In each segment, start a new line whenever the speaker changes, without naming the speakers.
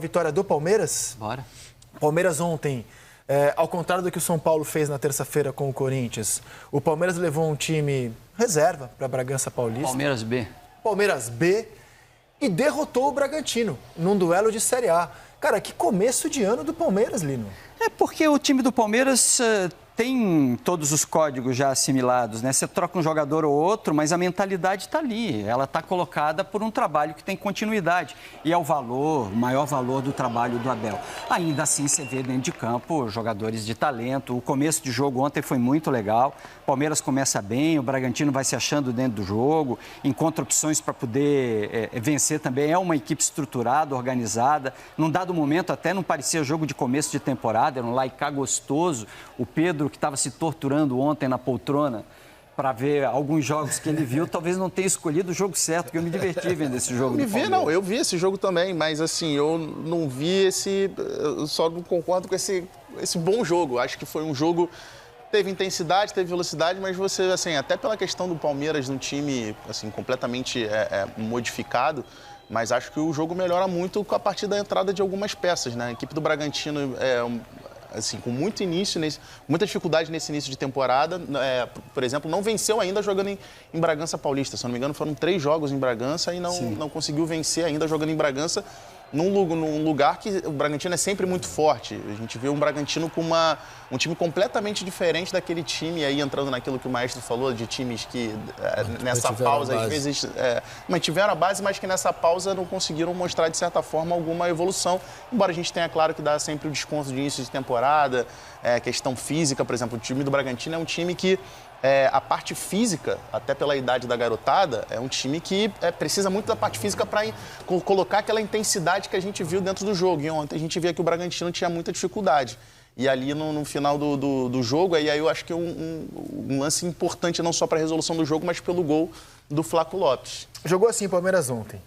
vitória do Palmeiras?
Bora.
Palmeiras ontem, ao contrário do que o São Paulo fez na terça-feira com o Corinthians, o Palmeiras levou um time reserva para Bragança Paulista.
Palmeiras B.
Palmeiras B e derrotou o Bragantino num duelo de Série A. Cara, que começo de ano do Palmeiras, Lino.
É porque o time do Palmeiras tem todos os códigos já assimilados, né? Você troca um jogador ou outro, mas a mentalidade está ali. Ela está colocada por um trabalho que tem continuidade. E é o maior valor do trabalho do Abel. Ainda assim, você vê dentro de campo jogadores de talento. O começo de jogo ontem foi muito legal. O Palmeiras começa bem, o Bragantino vai se achando dentro do jogo, encontra opções para poder vencer também. É uma equipe estruturada, organizada. Num dado momento, até não parecia jogo de começo de temporada, era um Laicá gostoso. O Pedro, que estava se torturando ontem na poltrona para ver alguns jogos que ele viu, talvez não tenha escolhido o jogo certo, porque eu me diverti vendo esse jogo.
Eu vi esse jogo também, mas assim, eu não vi eu só não concordo com esse bom jogo. Acho que foi um jogo, teve intensidade, teve velocidade, mas você, assim, até pela questão do Palmeiras no time, assim, completamente modificado, mas acho que o jogo melhora muito a partir da entrada de algumas peças, né? A equipe do Bragantino assim, com muito início, muita dificuldade nesse início de temporada. Por exemplo, não venceu ainda jogando em Bragança Paulista. Se eu não me engano, foram 3 jogos em Bragança e não conseguiu vencer ainda jogando em Bragança, num lugar que o Bragantino é sempre muito forte. A gente vê um Bragantino com um time completamente diferente daquele time, aí entrando naquilo que o maestro falou, de times que nessa pausa, às vezes, mantiveram a base, mas que nessa pausa não conseguiram mostrar, de certa forma, alguma evolução. Embora a gente tenha, claro, que dá sempre o desconto de início de temporada, questão física, por exemplo, o time do Bragantino é um time que a parte física, até pela idade da garotada, é um time que precisa muito da parte física para colocar aquela intensidade que a gente viu dentro do jogo. E ontem a gente via que o Bragantino tinha muita dificuldade. E ali no final do jogo, aí eu acho que é um lance importante não só para a resolução do jogo, mas pelo gol do Flaco Lopes.
Jogou assim o Palmeiras ontem.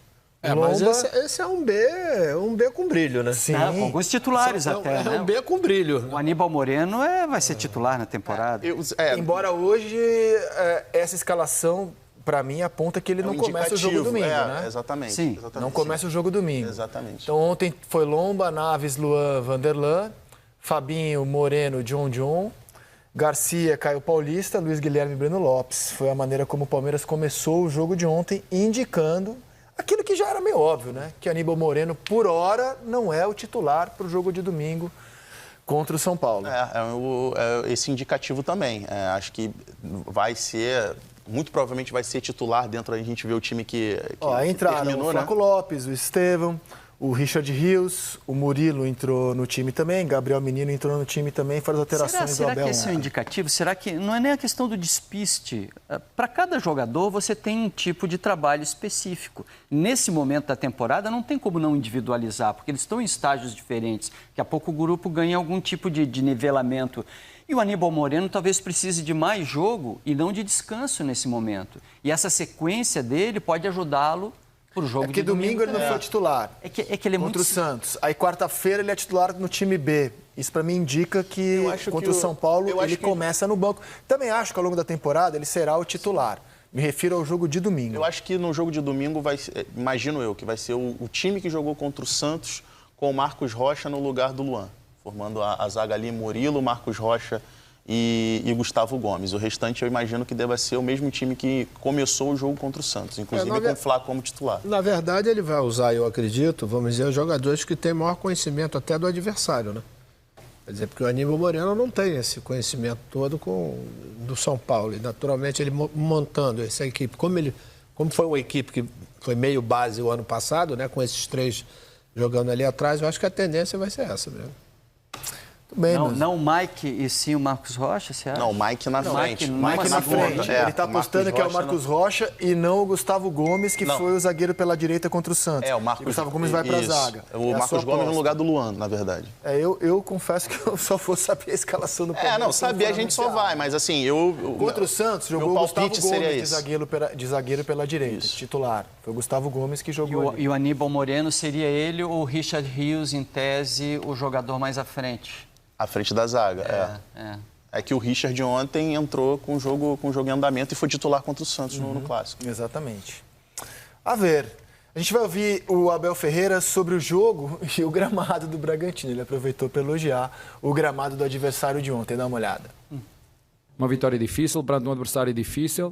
Mas esse é um B com brilho, né?
Sim.
Com alguns titulares até, né?
É um B com brilho.
O Aníbal Moreno vai ser titular na temporada.
Embora hoje essa escalação, para mim, aponta que ele não começa o jogo domingo, né?
Exatamente.
Sim.
Não começa o jogo domingo.
Exatamente.
Então ontem foi Lomba, Naves, Luan, Vanderlan, Fabinho, Moreno, John, Garcia, Caio Paulista, Luiz Guilherme e Breno Lopes. Foi a maneira como o Palmeiras começou o jogo de ontem, indicando aquilo que já era meio óbvio, né? Que Aníbal Moreno, por hora, não é o titular para o jogo de domingo contra o São Paulo.
Esse indicativo também. Acho que vai ser, muito provavelmente vai ser titular dentro, a gente vê o time que
entraram
terminou,
o Flaco Lopes, o Estevão, o Richard Rios, o Murilo entrou no time também, Gabriel Menino entrou no time também, faz alterações do Abel.
Será que esse é um indicativo? Será que não é nem a questão do despiste? Para cada jogador, você tem um tipo de trabalho específico. Nesse momento da temporada, não tem como não individualizar, porque eles estão em estágios diferentes. Daqui a pouco o grupo ganha algum tipo de nivelamento. E o Aníbal Moreno talvez precise de mais jogo e não de descanso nesse momento. E essa sequência dele pode ajudá-lo pro jogo de
domingo ele não foi titular.
É que ele é
contra
muito...
o Santos. Aí quarta-feira ele é titular no time B. Isso para mim indica que contra o São Paulo ele começa no banco. Também acho que ao longo da temporada ele será o titular. Me refiro ao jogo de domingo.
Eu acho que no jogo de domingo imagino eu que vai ser o time que jogou contra o Santos com o Marcos Rocha no lugar do Luan, formando a zaga ali, Murilo, Marcos Rocha e Gustavo Gomes. O restante eu imagino que deva ser o mesmo time que começou o jogo contra o Santos, inclusive com o Flaco como titular.
Na verdade, ele vai usar, eu acredito, vamos dizer, os jogadores que têm maior conhecimento até do adversário, né? Quer dizer, porque o Aníbal Moreno não tem esse conhecimento todo do São Paulo. E, naturalmente, ele montando essa equipe, como foi uma equipe que foi meio base o ano passado, né? Com esses 3 jogando ali atrás, eu acho que a tendência vai ser essa mesmo.
Bem,
não o Mike e sim o Marcos Rocha, você acha?
Não, o Mike na frente.
Mike na frente. Ele está apostando que é o Marcos Rocha e não o Gustavo Gomes, que foi o zagueiro pela direita contra o Santos.
O Marcos...
E o Gustavo Gomes vai para a zaga.
O Marcos Gomes no lugar do Luan, na verdade.
Eu confesso que eu só vou saber a escalação do Palmeiras.
Saber a gente só vai, mas assim,
Contra o Santos, jogou o Gustavo Gomes de zagueiro pela direita, titular. Foi o Gustavo Gomes que jogou
E o Aníbal Moreno seria ele ou o Richard Rios, em tese, o jogador mais à frente?
À frente da zaga, É que o Richard ontem entrou com o jogo em andamento e foi titular contra o Santos no Clássico.
Exatamente. A ver, A gente vai ouvir o Abel Ferreira sobre o jogo e o gramado do Bragantino. Ele aproveitou para elogiar o gramado do adversário de ontem. Dá uma olhada.
Uma vitória difícil, perante um adversário difícil.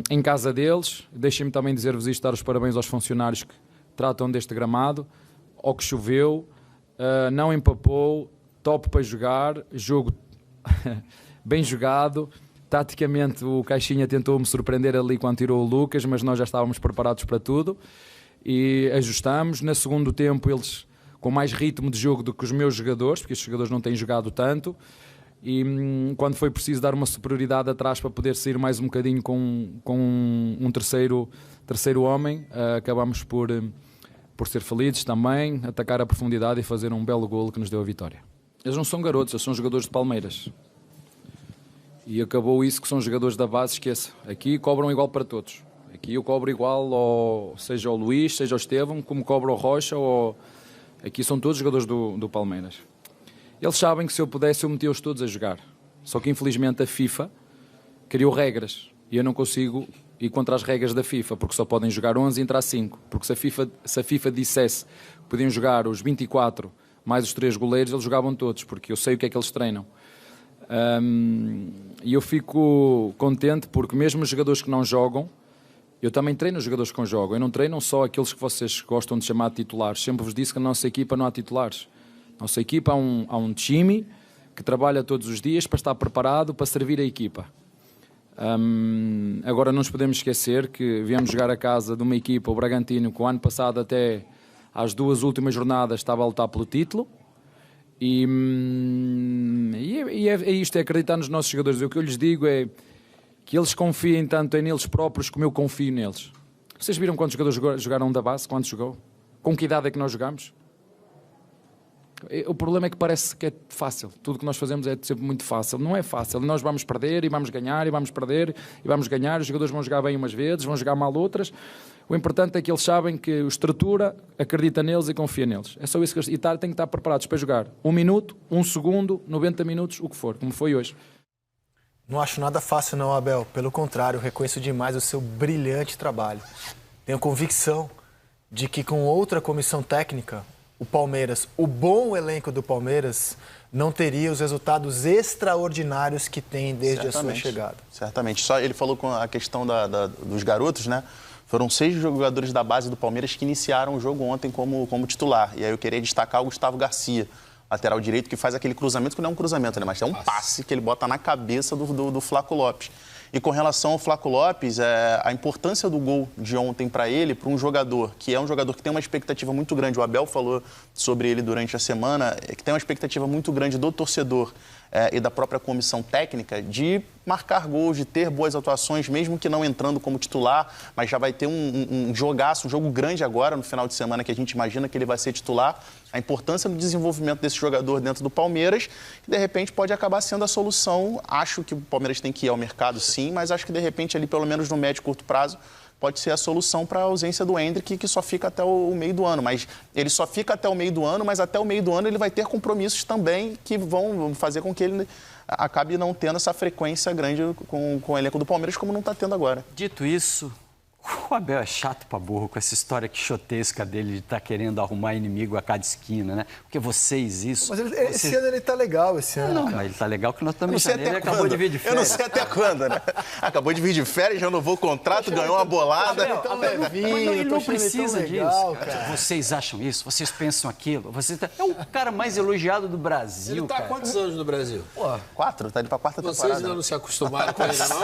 Em casa deles. Deixem-me também dizer-vos isto, dar os parabéns aos funcionários que tratam deste gramado. Ao que choveu, não empapou, top para jogar, jogo bem jogado. Taticamente o Caixinha tentou-me surpreender ali quando tirou o Lucas, mas nós já estávamos preparados para tudo e ajustamos. No segundo tempo eles com mais ritmo de jogo do que os meus jogadores, porque estes jogadores não têm jogado tanto, e quando foi preciso dar uma superioridade atrás para poder sair mais um bocadinho com um terceiro homem, acabamos por ser felizes também, atacar a profundidade e fazer um belo golo que nos deu a vitória. Eles não são garotos, eles são jogadores de Palmeiras. E acabou isso, que são jogadores da base, esqueça. Aqui cobram igual para todos. Aqui eu cobro igual, seja ao Luís, seja ao Estevão, como cobro ao Rocha. Aqui são todos jogadores do Palmeiras. Eles sabem que se eu pudesse eu metia-os todos a jogar. Só que infelizmente a FIFA criou regras. E eu não consigo ir contra as regras da FIFA, porque só podem jogar 11 e entrar 5. Porque se a FIFA dissesse que podiam jogar os 24 mais os 3 goleiros, eles jogavam todos, porque eu sei o que é que eles treinam. E eu fico contente porque mesmo os jogadores que não jogam, eu também treino os jogadores que não jogam. Eu não treino só aqueles que vocês gostam de chamar de titulares. Sempre vos disse que na nossa equipa não há titulares. Na nossa equipa há um time que trabalha todos os dias para estar preparado para servir a equipa. Agora não nos podemos esquecer que viemos jogar a casa de uma equipa, o Bragantino, que o ano passado até às 2 últimas jornadas estava a lutar pelo título. E é isto, é acreditar nos nossos jogadores. O que eu lhes digo é que eles confiem tanto em eles próprios como eu confio neles. Vocês viram quantos jogadores jogaram da base? Quantos jogou? Com que idade é que nós jogamos? O problema é que parece que é fácil. Tudo que nós fazemos é sempre muito fácil. Não é fácil. Nós vamos perder e vamos ganhar e vamos perder e vamos ganhar. Os jogadores vão jogar bem umas vezes, vão jogar mal outras. O importante é que eles sabem que a estrutura acredita neles e confia neles. É só isso que eles... E têm que estar preparados para jogar 1 minuto, 1 segundo, 90 minutos, o que for, como foi hoje.
Não acho nada fácil não, Abel. Pelo contrário, reconheço demais o seu brilhante trabalho. Tenho convicção de que com outra comissão técnica, o Palmeiras, o bom elenco do Palmeiras, não teria os resultados extraordinários que tem desde a sua chegada.
Certamente. Só ele falou com a questão dos garotos, né? Foram 6 jogadores da base do Palmeiras que iniciaram o jogo ontem como titular. E aí eu queria destacar o Gustavo Garcia, lateral direito, que faz aquele cruzamento, que não é um cruzamento, né? Mas é um passe que ele bota na cabeça do Flaco Lopes. E com relação ao Flaco Lopes, a importância do gol de ontem para ele, para um jogador que é um jogador que tem uma expectativa muito grande, o Abel falou sobre ele durante a semana, que tem uma expectativa muito grande do torcedor e da própria comissão técnica de marcar gols, de ter boas atuações, mesmo que não entrando como titular, mas já vai ter um jogaço, um jogo grande agora no final de semana que a gente imagina que ele vai ser titular. A importância do desenvolvimento desse jogador dentro do Palmeiras, que de repente pode acabar sendo a solução. Acho que o Palmeiras tem que ir ao mercado sim, mas acho que de repente ali, pelo menos no médio e curto prazo, pode ser a solução para a ausência do Endrick, que só fica até o meio do ano. Mas ele só fica até o meio do ano, mas até o meio do ano ele vai ter compromissos também que vão fazer com que ele acabe não tendo essa frequência grande com o elenco do Palmeiras, como não está tendo agora.
Dito isso, o Abel é chato pra burro com essa história quixotesca dele de estar querendo arrumar inimigo a cada esquina, né? Porque vocês isso...
Mas esse ano ele tá legal, esse ano.
Não, mas ele tá legal que nós estamos em janeiro, ele acabou de vir de férias.
Eu não sei até quando, né? Acabou de vir de férias, renovou o contrato, ganhou uma bolada.
Ele não precisa disso. Cara. Vocês acham isso? Vocês pensam aquilo? É o cara mais elogiado do Brasil,
ele tá há quantos anos no Brasil?
4, tá indo pra 4ª temporada.
Vocês ainda não se acostumaram com ele, não?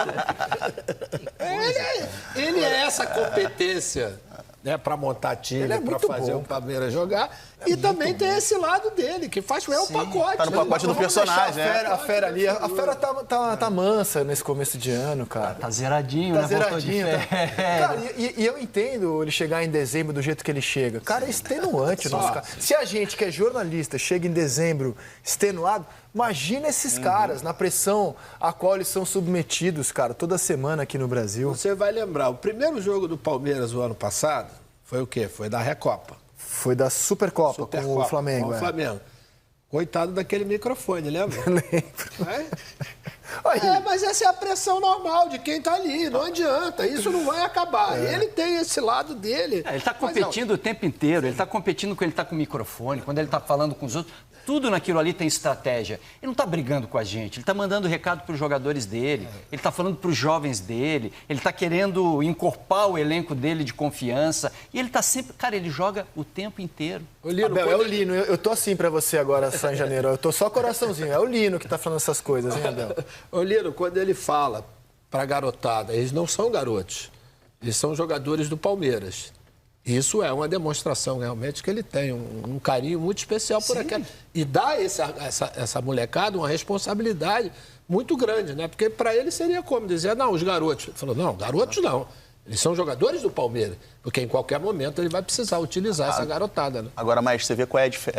Ele é essa competência, né, para montar time, para fazer o Palmeiras jogar. E também tem esse lado dele, que faz o pacote.
Tá no pacote do personagem, né?
A fera ali, a fera tá mansa nesse começo de ano, cara.
Tá zeradinho, né?
Zeradinho. Cara, e eu entendo ele chegar em dezembro do jeito que ele chega. Cara, é extenuante o nosso cara. Se a gente, que é jornalista, chega em dezembro extenuado, imagina esses caras na pressão a qual eles são submetidos, cara, toda semana aqui no Brasil.
Você vai lembrar, o primeiro jogo do Palmeiras o ano passado foi o quê? Foi da Recopa.
Foi da Supercopa com o Flamengo.
Com o Flamengo. Coitado daquele microfone, lembra?
Lembro.
Mas essa é a pressão normal de quem tá ali, não adianta, isso não vai acabar. Ele tem esse lado dele.
Ele está competindo o tempo inteiro, ele está competindo quando ele está com o microfone, quando ele está falando com os outros. Tudo naquilo ali tem estratégia. Ele não está brigando com a gente, ele está mandando recado para os jogadores dele, ele está falando para os jovens dele, ele está querendo encorpar o elenco dele de confiança. E ele está sempre... Cara, ele joga o tempo inteiro.
O Lino, Abel, é o Lino. Eu tô assim pra você agora, só em janeiro. Eu tô só coraçãozinho. É o Lino que tá falando essas coisas, hein, Abel?
Ô, Lino, quando ele fala pra garotada, eles não são garotos. Eles são jogadores do Palmeiras. Isso é uma demonstração realmente que ele tem um carinho muito especial por aquela. E dá essa molecada uma responsabilidade muito grande, né? Porque para ele seria como dizer, não, os garotos. Ele falou, não, garotos não. Eles são jogadores do Palmeiras, porque em qualquer momento ele vai precisar utilizar essa garotada, né?
Agora, Maestro, você vê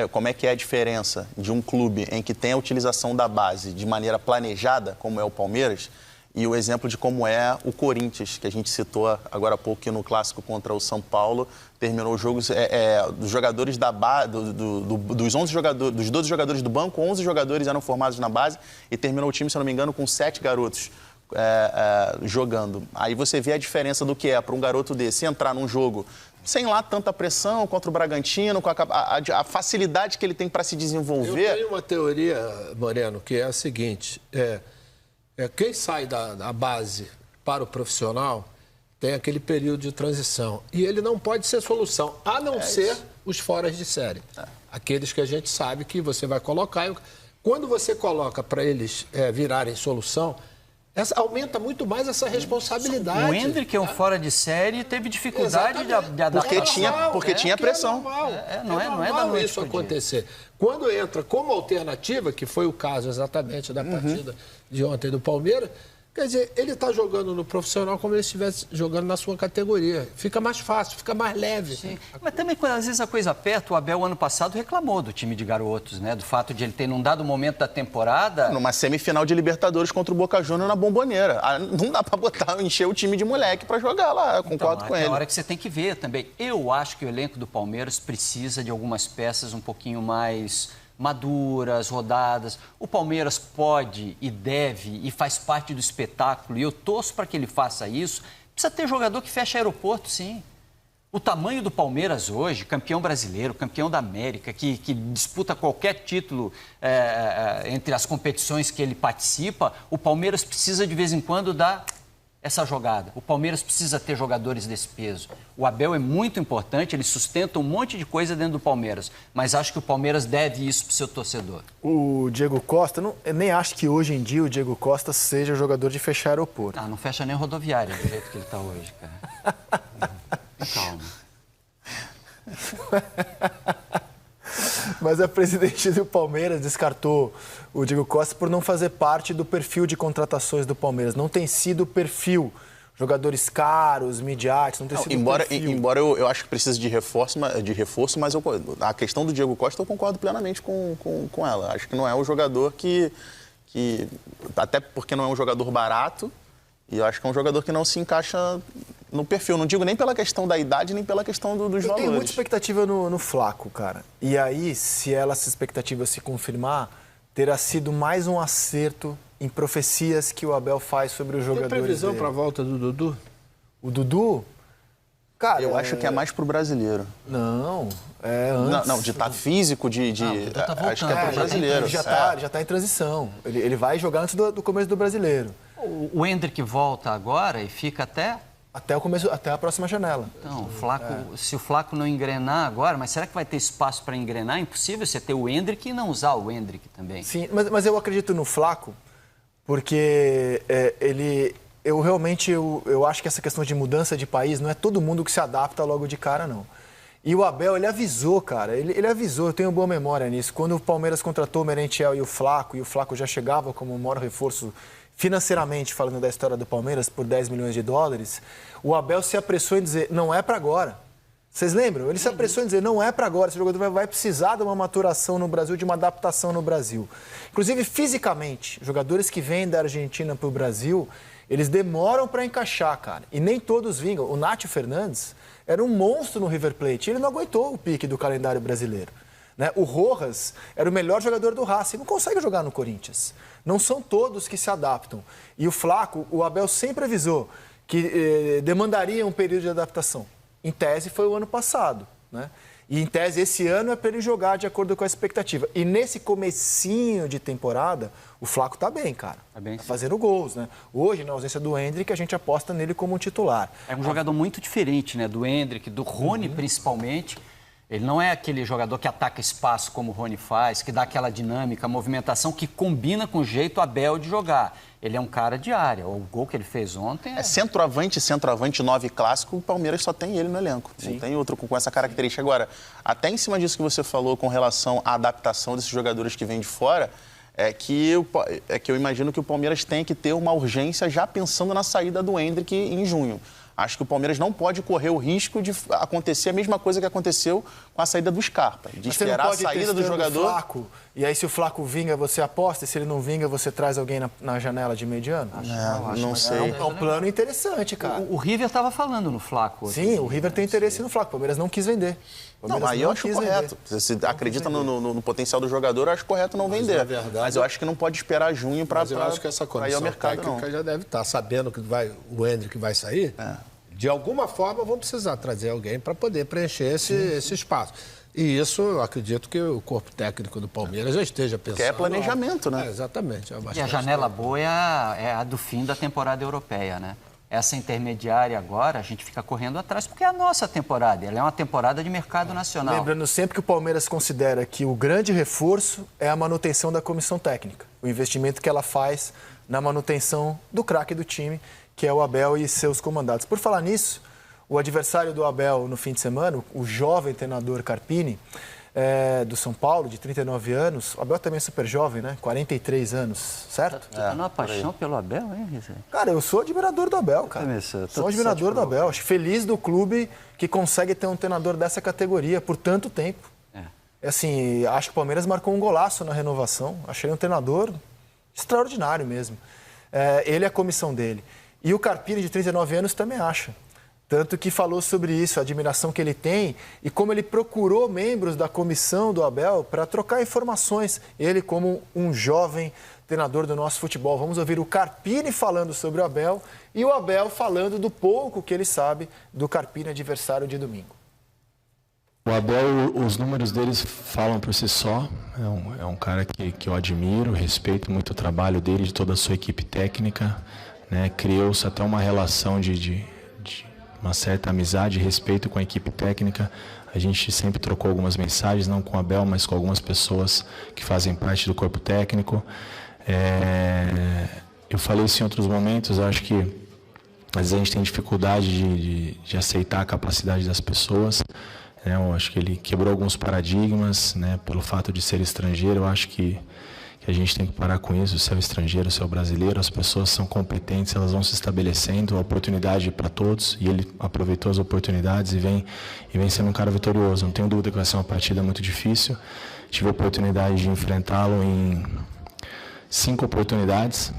como é que é a diferença de um clube em que tem a utilização da base de maneira planejada, como é o Palmeiras, e o exemplo de como é o Corinthians, que a gente citou agora há pouco que no clássico contra o São Paulo, terminou os jogos dos jogadores da base, dos 11 jogadores, dos 12 jogadores do banco, 11 jogadores eram formados na base e terminou o time, se eu não me engano, com 7 garotos jogando. Aí você vê a diferença do que é para um garoto desse entrar num jogo sem lá tanta pressão contra o Bragantino, com a facilidade que ele tem para se desenvolver.
Eu tenho uma teoria, Moreno, que é a seguinte, quem sai da base para o profissional tem aquele período de transição. E ele não pode ser solução, a não ser os foras de série. Aqueles que a gente sabe que você vai colocar. Quando você coloca para eles virarem solução, aumenta muito mais essa responsabilidade.
O Hendrick é um fora de série e teve dificuldade de adaptar.
Porque tinha pressão.
Não é da noite
isso acontecer. Quando entra como alternativa, que foi o caso exatamente da partida de ontem do Palmeiras, quer dizer, ele está jogando no profissional como ele estivesse jogando na sua categoria. Fica mais fácil, fica mais leve.
Sim. Mas também, quando às vezes a coisa aperta, o Abel, ano passado, reclamou do time de garotos, né? Do fato de ele ter, num dado momento da temporada...
Numa semifinal de Libertadores contra o Boca Juniors na Bombonera. Não dá para encher o time de moleque para jogar lá, concordo com ele.
É a hora que você tem que ver também. Eu acho que o elenco do Palmeiras precisa de algumas peças um pouquinho mais maduras, rodadas. O Palmeiras pode e deve e faz parte do espetáculo, e eu torço para que ele faça isso. Precisa ter jogador que fecha aeroporto, sim. O tamanho do Palmeiras hoje, campeão brasileiro, campeão da América, que disputa qualquer título entre as competições que ele participa, o Palmeiras precisa de vez em quando dar essa jogada. O Palmeiras precisa ter jogadores desse peso. O Abel é muito importante, ele sustenta um monte de coisa dentro do Palmeiras, mas acho que o Palmeiras deve isso para o seu torcedor.
O Diego Costa, eu nem acho que hoje em dia o Diego Costa seja jogador de fechar aeroporto.
Não fecha nem rodoviária do jeito que ele está hoje, cara. Calma.
Mas a presidente do Palmeiras descartou o Diego Costa por não fazer parte do perfil de contratações do Palmeiras. Não tem sido o perfil. Jogadores caros, midiáticos, não tem sido o perfil.
Embora eu acho que precisa de reforço, mas a questão do Diego Costa eu concordo plenamente com ela. Acho que não é um jogador que... Até porque não é um jogador barato, e eu acho que é um jogador que não se encaixa no perfil. Não digo nem pela questão da idade, nem pela questão dos valores.
Tem muita expectativa no Flaco, cara. E aí, se essa expectativa se confirmar, terá sido mais um acerto em profecias que o Abel faz sobre os jogadores.
Tem previsão para a volta do Dudu?
O Dudu? Cara,
eu acho que é mais pro brasileiro.
Não, é antes.
Não, de estar físico, de
o Dudu tá voltando.
acho que é pro brasileiro.
Ele já tá em transição. Ele vai jogar antes do começo do brasileiro.
O Hendrick volta agora e fica
até a próxima janela.
Então, se o Flaco não engrenar agora, mas será que vai ter espaço para engrenar? É impossível você ter o Hendrick e não usar o Hendrick também.
Sim, mas eu acredito no Flaco, porque eu realmente acho que essa questão de mudança de país não é todo mundo que se adapta logo de cara, não. E o Abel, ele avisou, cara, ele avisou, eu tenho boa memória nisso. Quando o Palmeiras contratou o Merentiel e o Flaco já chegava como o maior reforço financeiramente, falando da história do Palmeiras, por 10 milhões de dólares, o Abel se apressou em dizer, não é para agora. Vocês lembram? Ele se apressou em dizer, não é para agora, esse jogador vai precisar de uma maturação no Brasil, de uma adaptação no Brasil. Inclusive, fisicamente, jogadores que vêm da Argentina para o Brasil, eles demoram para encaixar, cara. E nem todos vingam. O Nátio Fernandes era um monstro no River Plate, ele não aguentou o pique do calendário brasileiro. Né? O Rojas era o melhor jogador do Racing, não consegue jogar no Corinthians. Não são todos que se adaptam. E o Flaco, o Abel sempre avisou que demandaria um período de adaptação. Em tese foi o ano passado, né? E em tese esse ano é para ele jogar de acordo com a expectativa. E nesse comecinho de temporada, o Flaco tá bem, cara. Tá fazendo gols, né? Hoje, na ausência do Endrick, a gente aposta nele como um titular.
É um jogador muito diferente, né? Do Endrick, do Rony principalmente. Ele não é aquele jogador que ataca espaço como o Rony faz, que dá aquela dinâmica, movimentação que combina com o jeito Abel de jogar. Ele é um cara de área. O gol que ele fez ontem
é centroavante 9 clássico, o Palmeiras só tem ele no elenco. Sim. Não tem outro com essa característica. Agora, até em cima disso que você falou com relação à adaptação desses jogadores que vêm de fora, é que eu imagino que o Palmeiras tem que ter uma urgência já pensando na saída do Endrick em junho. Acho que o Palmeiras não pode correr o risco de acontecer a mesma coisa que aconteceu com a saída do Scarpa. De esperar a saída do jogador.
Flaco, e aí, se o Flaco vinga, você aposta. E se ele não vinga, você traz alguém na janela de mediano?
Não sei.
É um plano interessante, cara.
O River estava falando no Flaco.
Sim, o River tem interesse no Flaco. O Palmeiras não quis vender.
Não, aí eu acho correto. Se acredita no potencial do jogador, eu acho correto não vender. Mas eu acho que não pode esperar junho para ir ao mercado.
Eu acho que essa comissão técnica já deve estar sabendo que o Endrick vai sair. De alguma forma, vão precisar trazer alguém para poder preencher esse espaço. E isso, eu acredito que o corpo técnico do Palmeiras já esteja pensando.
Que é planejamento, né?
Exatamente.
E a janela boa é a do fim da temporada europeia, né? Essa intermediária agora, a gente fica correndo atrás, porque é a nossa temporada. Ela é uma temporada de mercado nacional.
Lembrando sempre que o Palmeiras considera que o grande reforço é a manutenção da comissão técnica. O investimento que ela faz na manutenção do craque do time, que é o Abel e seus comandados. Por falar nisso, o adversário do Abel no fim de semana, o jovem treinador Carpini, do São Paulo, de 39 anos. O Abel também é super jovem, né? 43 anos, certo?
Tá numa paixão pelo Abel, hein, Rizé?
Cara, eu sou admirador do Abel, cara. Sou admirador do Abel. Acho feliz do clube que consegue ter um treinador dessa categoria por tanto tempo. Assim, acho que o Palmeiras marcou um golaço na renovação. Achei um treinador extraordinário mesmo. Ele é a comissão dele. E o Carpini, de 39 anos, também acha. Tanto que falou sobre isso, a admiração que ele tem e como ele procurou membros da comissão do Abel para trocar informações. Ele como um jovem treinador do nosso futebol. Vamos ouvir o Carpini falando sobre o Abel e o Abel falando do pouco que ele sabe do Carpini, adversário de domingo.
O Abel, os números deles falam por si só. É um cara que eu admiro, respeito muito o trabalho dele, de toda a sua equipe técnica. Né? Criou-se até uma relação de uma certa amizade e respeito com a equipe técnica. A gente sempre trocou algumas mensagens, não com o Abel, mas com algumas pessoas que fazem parte do corpo técnico. Eu falei isso em outros momentos, eu acho que às vezes a gente tem dificuldade de aceitar a capacidade das pessoas. Eu acho que ele quebrou alguns paradigmas, né, pelo fato de ser estrangeiro. Eu acho que a gente tem que parar com isso, se é o estrangeiro, se é o brasileiro, as pessoas são competentes, elas vão se estabelecendo, a oportunidade para todos, e ele aproveitou as oportunidades e vem sendo um cara vitorioso. Não tenho dúvida que vai ser uma partida muito difícil. Tive a oportunidade de enfrentá-lo em 5 oportunidades.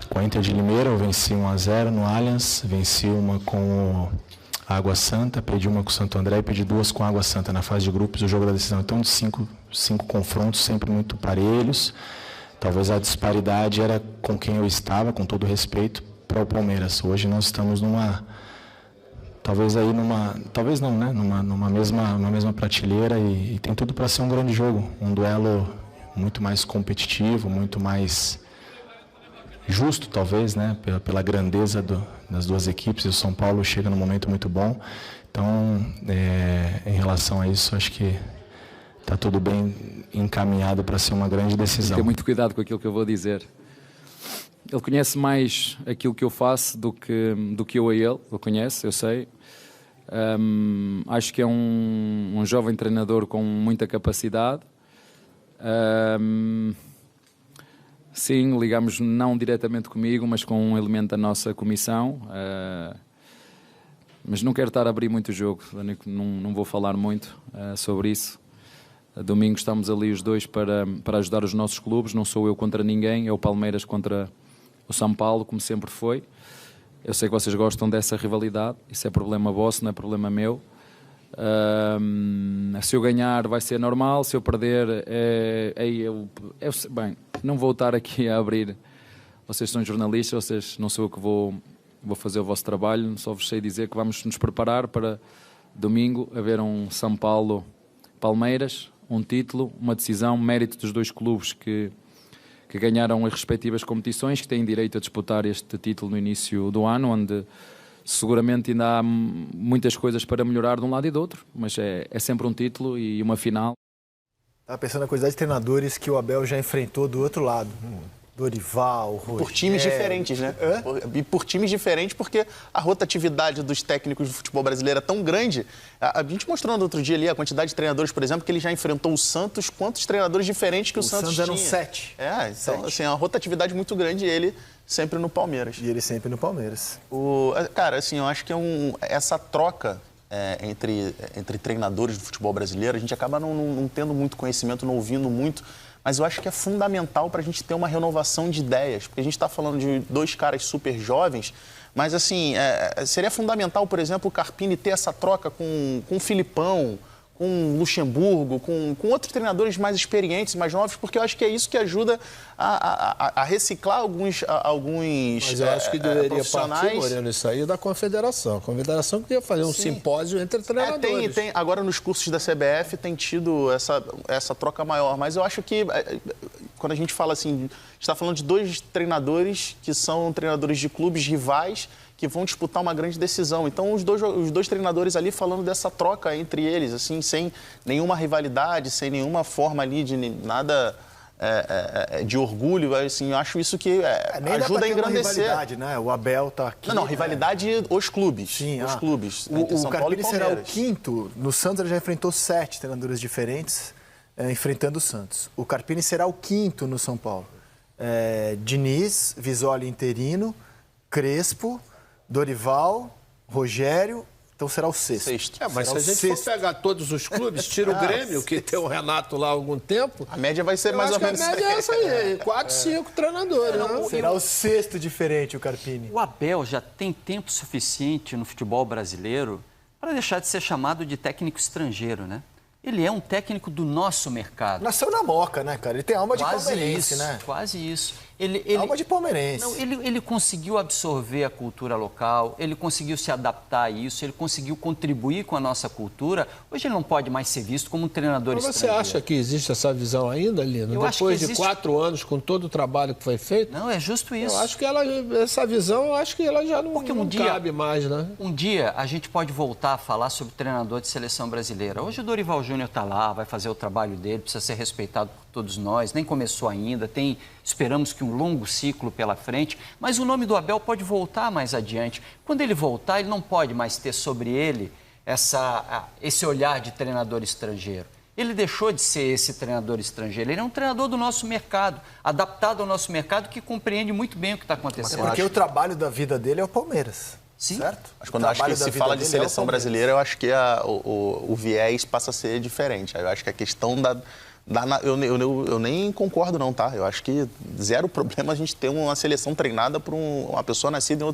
Com a Inter de Limeira, eu venci 1-0 no Allianz, venci uma com o Água Santa, perdi uma com o Santo André e perdi 2 com a Água Santa na fase de grupos, o jogo da decisão. Então, de 5 confrontos sempre muito parelhos. Talvez a disparidade era com quem eu estava, com todo respeito, para o Palmeiras. Hoje nós estamos talvez não, né? Numa mesma prateleira e tem tudo para ser um grande jogo. Um duelo muito mais competitivo, muito mais justo, talvez, né? Pela grandeza das duas equipes. E o São Paulo chega num momento muito bom. Então, em relação a isso, acho que está tudo bem encaminhado para ser uma grande decisão.
Tem muito cuidado com aquilo que eu vou dizer. Ele conhece mais aquilo que eu faço do que eu a ele. Ele conhece, eu sei. Acho que é um jovem treinador com muita capacidade. Sim, ligamos não diretamente comigo, mas com um elemento da nossa comissão. Mas não quero estar a abrir muito o jogo. Não vou falar muito sobre isso. Domingo estamos ali os dois para ajudar os nossos clubes. Não sou eu contra ninguém, é o Palmeiras contra o São Paulo, como sempre foi. Eu sei que vocês gostam dessa rivalidade. Isso é problema vosso, não é problema meu. Se eu ganhar vai ser normal, se eu perder, bem, não vou estar aqui a abrir. Vocês são jornalistas, não sou eu que vou fazer o vosso trabalho, só vos sei dizer que vamos nos preparar para domingo haver um São Paulo-Palmeiras, um título, uma decisão, mérito dos dois clubes que ganharam as respectivas competições, que têm direito a disputar este título no início do ano, onde seguramente ainda há muitas coisas para melhorar de um lado e do outro, mas é sempre um título e uma final.
Estava pensando na quantidade de treinadores que o Abel já enfrentou do outro lado. Dorival, Rogério...
Por times diferentes, né? E por times diferentes, porque a rotatividade dos técnicos do futebol brasileiro é tão grande. A gente mostrou no outro dia ali a quantidade de treinadores, por exemplo, que ele já enfrentou o Santos, quantos treinadores diferentes que o Santos tinha.
Eram 7.
Então, assim, é uma rotatividade muito grande e ele sempre no Palmeiras.
E ele sempre no Palmeiras.
Cara, assim, eu acho que essa troca entre treinadores do futebol brasileiro, a gente acaba não tendo muito conhecimento, não ouvindo muito, mas eu acho que é fundamental para a gente ter uma renovação de ideias, porque a gente está falando de 2 caras super jovens, mas assim, seria fundamental, por exemplo, o Carpini ter essa troca com o Filipão, com o Luxemburgo, com outros treinadores mais experientes, mais novos, porque eu acho que é isso que ajuda a reciclar alguns
Mas eu acho que deveria partir, Moreno, isso aí da Confederação. A Confederação queria fazer um simpósio entre treinadores.
Agora, nos cursos da CBF, tem tido essa troca maior, mas eu acho que, quando a gente fala assim, a gente está falando de 2 treinadores que são treinadores de clubes rivais, que vão disputar uma grande decisão. Então, os dois treinadores ali falando dessa troca entre eles, assim, sem nenhuma rivalidade, sem nenhuma forma ali de nada de orgulho, assim, eu acho isso que ajuda a engrandecer.
Rivalidade, né? O Abel tá aqui.
Não, rivalidade os clubes.
Sim,
os clubes.
O Carpini será o 5º. No Santos ele já enfrentou 7 treinadores diferentes enfrentando o Santos. O Carpini será o 5º no São Paulo. Diniz, Visoli interino, Crespo, Dorival, Rogério, então será o 6º.
Mas se a gente for pegar todos os clubes, tira o Grêmio, que tem o Renato lá há algum tempo...
A média vai ser mais ou menos...
A média é essa aí, 4, 5 treinadores.
Será o 6º diferente, o Carpini.
O Abel já tem tempo suficiente no futebol brasileiro para deixar de ser chamado de técnico estrangeiro, né? Ele é um técnico do nosso mercado.
Nasceu na Moca, né, cara? Ele tem alma de palmeirense, né?
Quase isso.
Alma de palmeirense.
Não, ele conseguiu absorver a cultura local, ele conseguiu se adaptar a isso, ele conseguiu contribuir com a nossa cultura. Hoje ele não pode mais ser visto como um treinador estrangeiro.
Mas você acha que existe essa visão ainda, Lino? Depois de 4 anos, com todo o trabalho que foi feito?
Não, é justo isso.
Eu acho que essa visão, eu acho que ela já não cabe mais, né?
Um dia a gente pode voltar a falar sobre treinador de seleção brasileira. Hoje o Dorival Júnior está lá, vai fazer o trabalho dele, precisa ser respeitado por todos nós, nem começou ainda, esperamos que um longo ciclo pela frente, mas o nome do Abel pode voltar mais adiante. Quando ele voltar, ele não pode mais ter sobre ele esse olhar de treinador estrangeiro. Ele deixou de ser esse treinador estrangeiro, ele é um treinador do nosso mercado, adaptado ao nosso mercado, que compreende muito bem o que está acontecendo.
Porque o trabalho da vida dele é o Palmeiras.
Sim.
Certo?
Mas quando acho que se fala de seleção brasileira, eu acho que o viés passa a ser diferente. Eu acho que a questão eu nem concordo não, tá? Eu acho que zero problema a gente ter uma seleção treinada por uma pessoa nascida em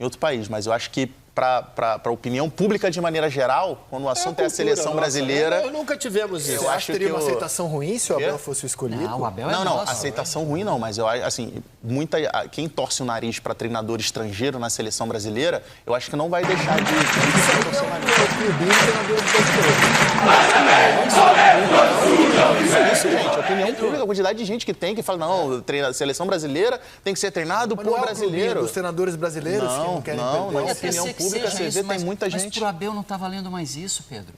outro país. Mas eu acho que para a opinião pública de maneira geral, quando o assunto é a seleção brasileira...
Nós nunca tivemos isso.
Você acha que teria uma aceitação ruim se o Abel fosse o escolhido?
Não, o Abel
não, aceitação ruim não, mas eu acho assim, quem torce o nariz para treinador estrangeiro na seleção brasileira, eu acho que não vai deixar de torcer o nariz. Isso, gente, opinião pública, a quantidade de gente que fala, não, seleção brasileira tem que ser treinado por brasileiro.
Os treinadores brasileiros que não querem perder.
Não, opinião pública, você vê, tem muita gente...
Mas pro Abel não está valendo mais isso, Pedro.